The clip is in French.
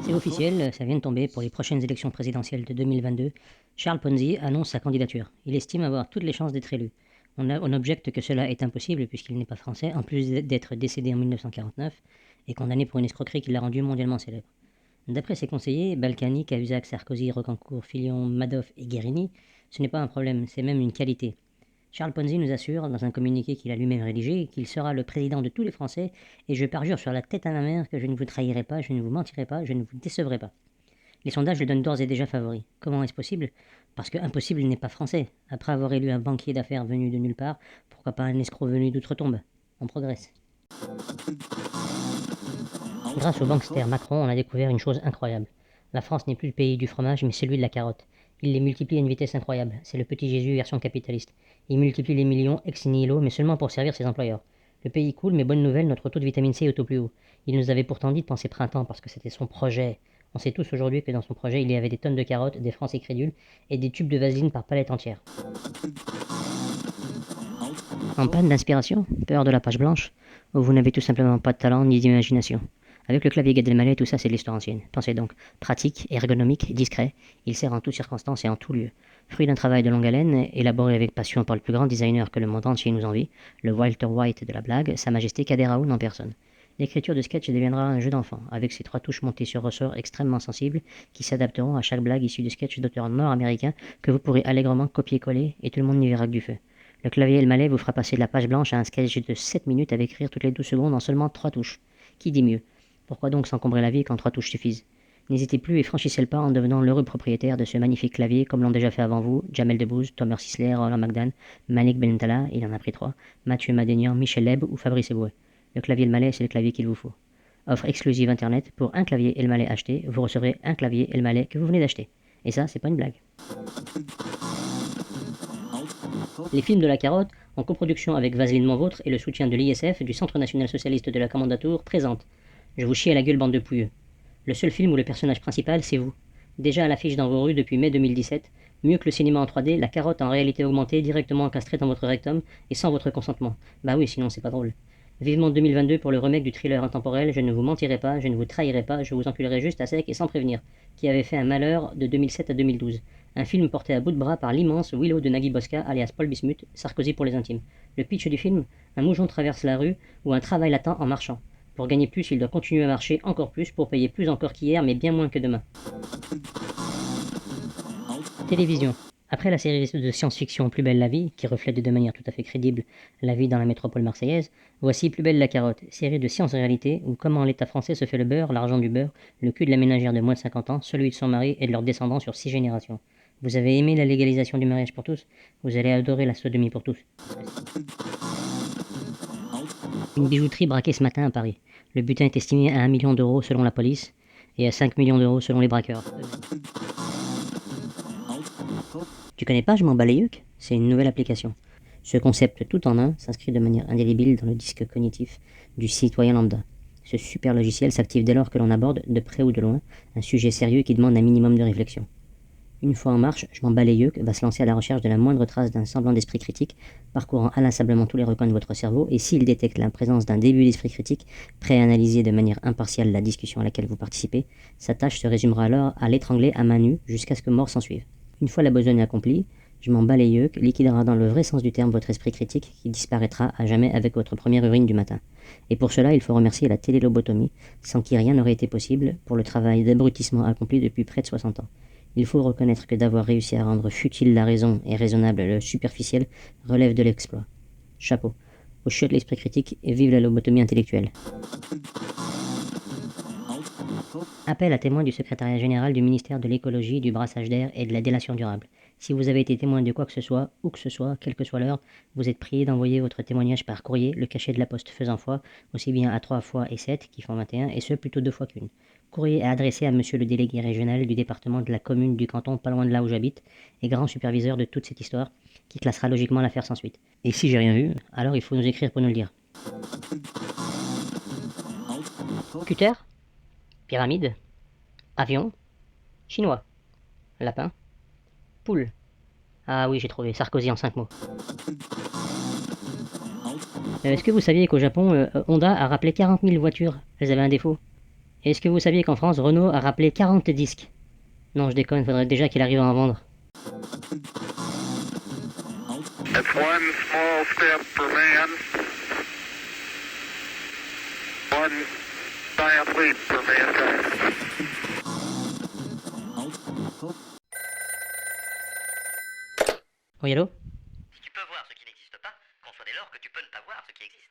C'est officiel, ça vient de tomber, pour les prochaines élections présidentielles de 2022, Charles Ponzi annonce sa candidature. Il estime avoir toutes les chances d'être élu. On objecte que cela est impossible puisqu'il n'est pas français, en plus d'être décédé en 1949 et condamné pour une escroquerie qui l'a rendu mondialement célèbre. D'après ses conseillers, Balkany, Cahuzac, Sarkozy, Rocancourt, Fillon, Madoff et Guérini, ce n'est pas un problème, c'est même une qualité. Charles Ponzi nous assure, dans un communiqué qu'il a lui-même rédigé, qu'il sera le président de tous les Français, et je parjure sur la tête à ma mère que je ne vous trahirai pas, je ne vous mentirai pas, je ne vous décevrai pas. Les sondages le donnent d'ores et déjà favori. Comment est-ce possible? Parce que impossible n'est pas français. Après avoir élu un banquier d'affaires venu de nulle part, pourquoi pas un escroc venu d'outre-tombe? On progresse. Grâce au bankster Macron, on a découvert une chose incroyable. La France n'est plus le pays du fromage, mais celui de la carotte. Il les multiplie à une vitesse incroyable. C'est le petit Jésus version capitaliste. Il multiplie les millions ex nihilo, mais seulement pour servir ses employeurs. Le pays coule, mais bonne nouvelle, notre taux de vitamine C est au plus haut. Il nous avait pourtant dit de penser printemps, parce que c'était son projet. On sait tous aujourd'hui que dans son projet, il y avait des tonnes de carottes, des Français crédules, et des tubes de vaseline par palette entière. En panne d'inspiration? Peur de la page blanche? Ou vous n'avez tout simplement pas de talent ni d'imagination? Avec le clavier Gad Elmaleh, tout ça c'est de l'histoire ancienne. Pensez donc, pratique, ergonomique, discret, il sert en toutes circonstances et en tout lieu. Fruit d'un travail de longue haleine, élaboré avec passion par le plus grand designer que le monde entier nous envie, le Walter White de la blague, Sa Majesté Kader Raoun en personne. L'écriture de sketch deviendra un jeu d'enfant, avec ses 3 touches montées sur ressort extrêmement sensibles, qui s'adapteront à chaque blague issue de sketch d'auteurs nord-américains que vous pourrez allègrement copier-coller et tout le monde n'y verra que du feu. Le clavier Elmaleh vous fera passer de la page blanche à un sketch de 7 minutes avec rire toutes les 12 secondes en seulement 3 touches. Qui dit mieux? Pourquoi donc s'encombrer la vie quand 3 touches suffisent? N'hésitez plus et franchissez le pas en devenant l'heureux propriétaire de ce magnifique clavier comme l'ont déjà fait avant vous Jamel Debbouze, Thomas Sisler, Roland McDan, Malik Bentala, il en a pris 3, Mathieu Madénian, Michel Leb ou Fabrice Eboué. Le clavier Elmaleh, c'est le clavier qu'il vous faut. Offre exclusive internet, pour un clavier Elmaleh acheté, vous recevrez un clavier Elmaleh que vous venez d'acheter. Et ça, c'est pas une blague. Les films de la carotte, en coproduction avec Vaseline Monvôtre et le soutien de l'ISF, du Centre National Socialiste de la Commandatur, présentent Je vous chie à la gueule, bande de pouilleux. Le seul film où le personnage principal, c'est vous. Déjà à l'affiche dans vos rues depuis mai 2017, mieux que le cinéma en 3D, la carotte en réalité augmentée, directement encastrée dans votre rectum, et sans votre consentement. Bah oui, sinon c'est pas drôle. Vivement 2022 pour le remake du thriller intemporel Je ne vous mentirai pas, je ne vous trahirai pas, je vous enculerai juste à sec et sans prévenir, qui avait fait un malheur de 2007 à 2012. Un film porté à bout de bras par l'immense Willow de Nagui Bosca, alias Paul Bismuth, Sarkozy pour les intimes. Le pitch du film, un moujon traverse la rue, ou un travail latent en marchant. Pour gagner plus, il doit continuer à marcher encore plus, pour payer plus encore qu'hier, mais bien moins que demain. Télévision. Après la série de science-fiction Plus belle la vie, qui reflète de manière tout à fait crédible la vie dans la métropole marseillaise, voici Plus belle la carotte, série de science-réalité où comment l'État français se fait le beurre, l'argent du beurre, le cul de la ménagère de moins de 50 ans, celui de son mari et de leurs descendants sur 6 générations. Vous avez aimé la légalisation du mariage pour tous? Vous allez adorer la sodomie pour tous. Une bijouterie braquée ce matin à Paris. Le butin est estimé à 1 million d'euros selon la police et à 5 millions d'euros selon les braqueurs. Tu connais pas Je m'en bats les yeux? C'est une nouvelle application. Ce concept tout en un s'inscrit de manière indélébile dans le disque cognitif du citoyen lambda. Ce super logiciel s'active dès lors que l'on aborde, de près ou de loin, un sujet sérieux qui demande un minimum de réflexion. Une fois en marche, Je m'en bats les yeux va se lancer à la recherche de la moindre trace d'un semblant d'esprit critique, parcourant inlassablement tous les recoins de votre cerveau, et s'il détecte la présence d'un début d'esprit critique, prêt à analyser de manière impartiale la discussion à laquelle vous participez, sa tâche se résumera alors à l'étrangler à main nue jusqu'à ce que mort s'ensuive. Une fois la besogne accomplie, Je m'en bats les yeux liquidera dans le vrai sens du terme votre esprit critique qui disparaîtra à jamais avec votre première urine du matin. Et pour cela, il faut remercier la télélobotomie, sans qui rien n'aurait été possible pour le travail d'abrutissement accompli depuis près de 60 ans. Il faut reconnaître que d'avoir réussi à rendre futile la raison et raisonnable le superficiel relève de l'exploit. Chapeau. Au chiotte l'esprit critique et vive la lobotomie intellectuelle. Appel à témoins du secrétariat général du ministère de l'écologie, du brassage d'air et de la délation durable. Si vous avez été témoin de quoi que ce soit, où que ce soit, quelle que soit l'heure, vous êtes prié d'envoyer votre témoignage par courrier, le cachet de la poste faisant foi, aussi bien à 3 fois et 7, qui font 21, et ce plutôt 2 fois qu'une. Courrier à adresser à monsieur le délégué régional du département de la commune du canton pas loin de là où j'habite, et grand superviseur de toute cette histoire, qui classera logiquement l'affaire sans suite. Et si j'ai rien vu, alors il faut nous écrire pour nous le dire. Cutter? Pyramide? Avion? Chinois? Lapin? Poule? Ah oui, j'ai trouvé, Sarkozy en 5 mots. Est-ce que vous saviez qu'au Japon, Honda a rappelé 40 000 voitures? Elles avaient un défaut. Est-ce que vous saviez qu'en France, Renault a rappelé 40 disques? Non, je déconne, faudrait déjà qu'il arrive à en vendre. It's one small step for man, one giant leap for mankind. Oui, allô? Si tu peux voir ce qui n'existe pas, conçois dès lors que tu peux ne pas voir ce qui existe.